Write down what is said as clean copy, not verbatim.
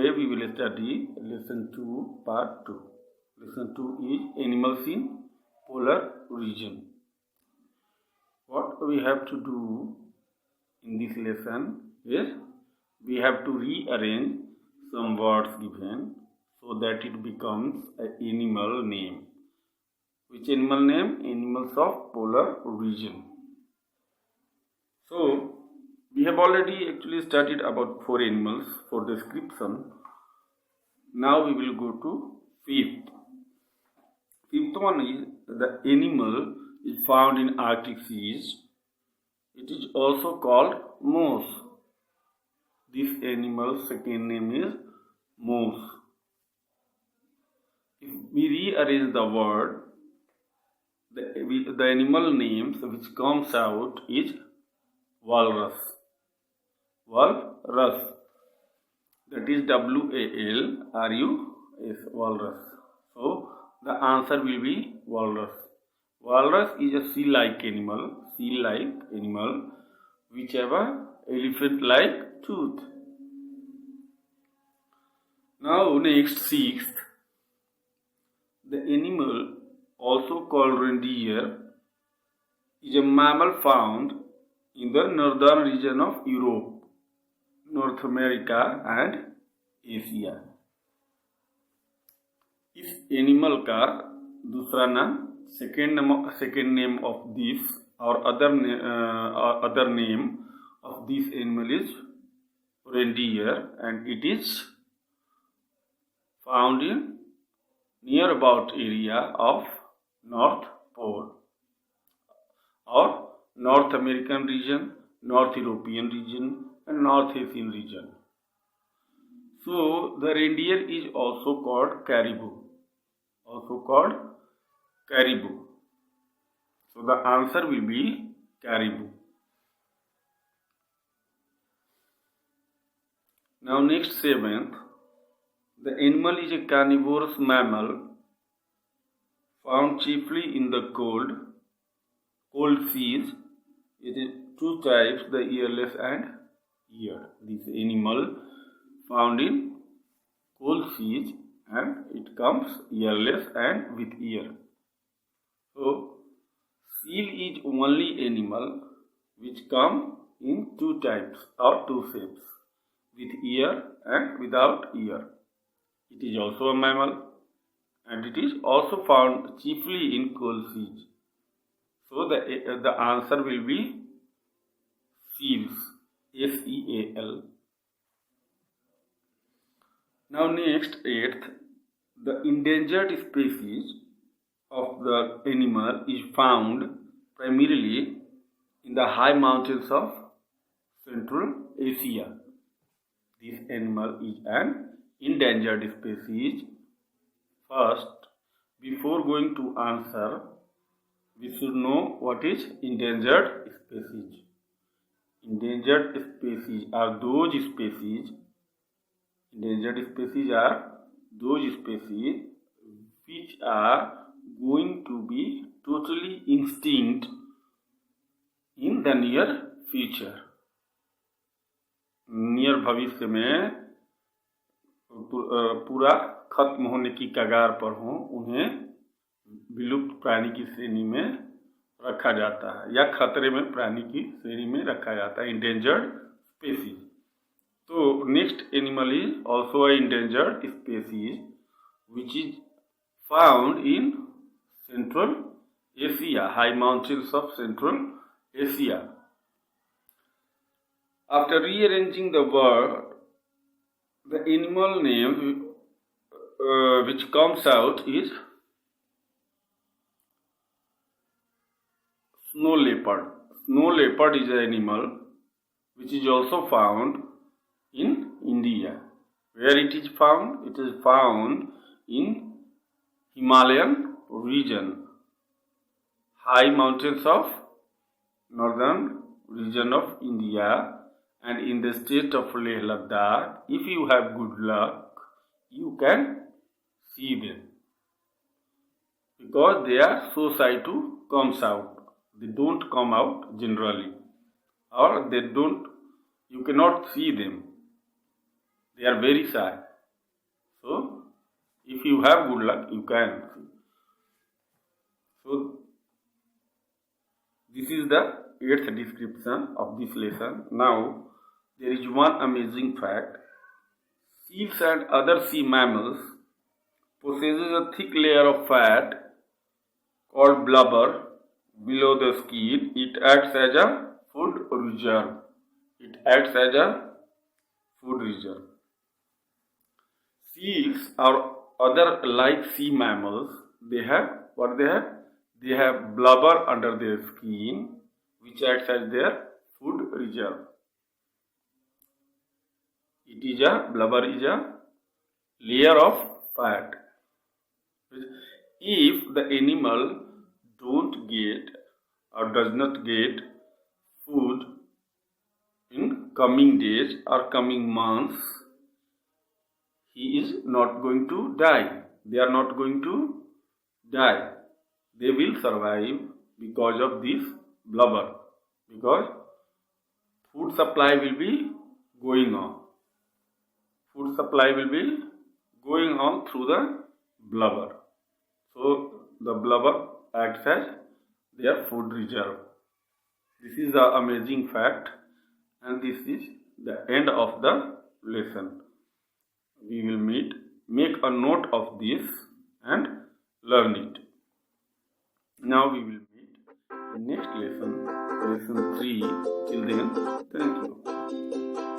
Today we will study lesson 2 part 2. Lesson 2 is animals in polar region. What we have to do in this lesson is we have to rearrange some words given so that it becomes an animal name. Which animal name? Animals of polar region. So we have already actually studied about 4 animals for description. Now we will go to fifth. Fifth one is the animal is found in Arctic seas. It is also called moose. This animal's second name is moose. If we rearrange the word, the animal names which comes out is walrus. Walrus. That is W-A-L-R-U-S. Walrus. So the answer will be walrus. Walrus is a sea-like animal. Sea-like animal which have a elephant-like tooth. Now next, sixth. The animal also called reindeer is a mammal found in the northern region of Europe, North America and Asia. इस animal का दूसरा नाम second name of this or other name of this animal is reindeer, and it is found in near about area of North Pole or North American region, North European region and North Asian region. So the reindeer is also called caribou. So the answer will be caribou. Now next, seventh. The animal is a carnivorous mammal found chiefly in the cold seas. It is two types, the earless and ear. This animal found in cold seas, and it comes earless and with ear. So seal is only animal which come in two types or two shapes, with ear and without ear. It is also a mammal, and it is also found chiefly in cold seas. So the answer will be seals. S-E-A-L. Now next, eighth. The endangered species of the animal is found primarily in the high mountains of Central Asia. This animal is an endangered species. First, before going to answer, we should know what is endangered species. Endangered species are those species which are going to be totally extinct in the near future. Near भविष्य में पूरा खत्म होने की कगार पर हो, उन्हें विलुप्त प्राणी की श्रेणी में रखा जाता है या खतरे में प्राणी की श्रेणी में रखा जाता है, इंडेंजर्ड स्पीसीज. तो next animal is also a endangered species which is found in Central Asia, high mountains of Central Asia. After rearranging the word, the animal name which comes out is snow leopard. Snow leopard is an animal which is also found in India. Where it is found? It is found in Himalayan region, high mountains of northern region of India, and in the state of Leh Ladakh. If you have good luck, you can see them because they are so shy to come out. They don't come out generally, or you cannot see them. They are very shy. If you have good luck, you can. So this is the 8th description of this lesson. Now there is one amazing fact. Seals and other sea mammals possesses a thick layer of fat called blubber below the skin. It acts as a food reserve. It acts as a food reserve. Seals or other like sea mammals, they have what they have? They have blubber under their skin, which acts as their food reserve. Blubber is a layer of fat. If the animal don't get or does not get food in coming days or coming months, he is not going to die. They are not going to die. They will survive because of this blubber. Because food supply will be going on. Food supply will be going on through the blubber. So the blubber acts as their food reserve. This is the amazing fact, and this is the end of the lesson. We will make a note of this and learn it. Now we will meet in next lesson, lesson 3. Till then, thank you.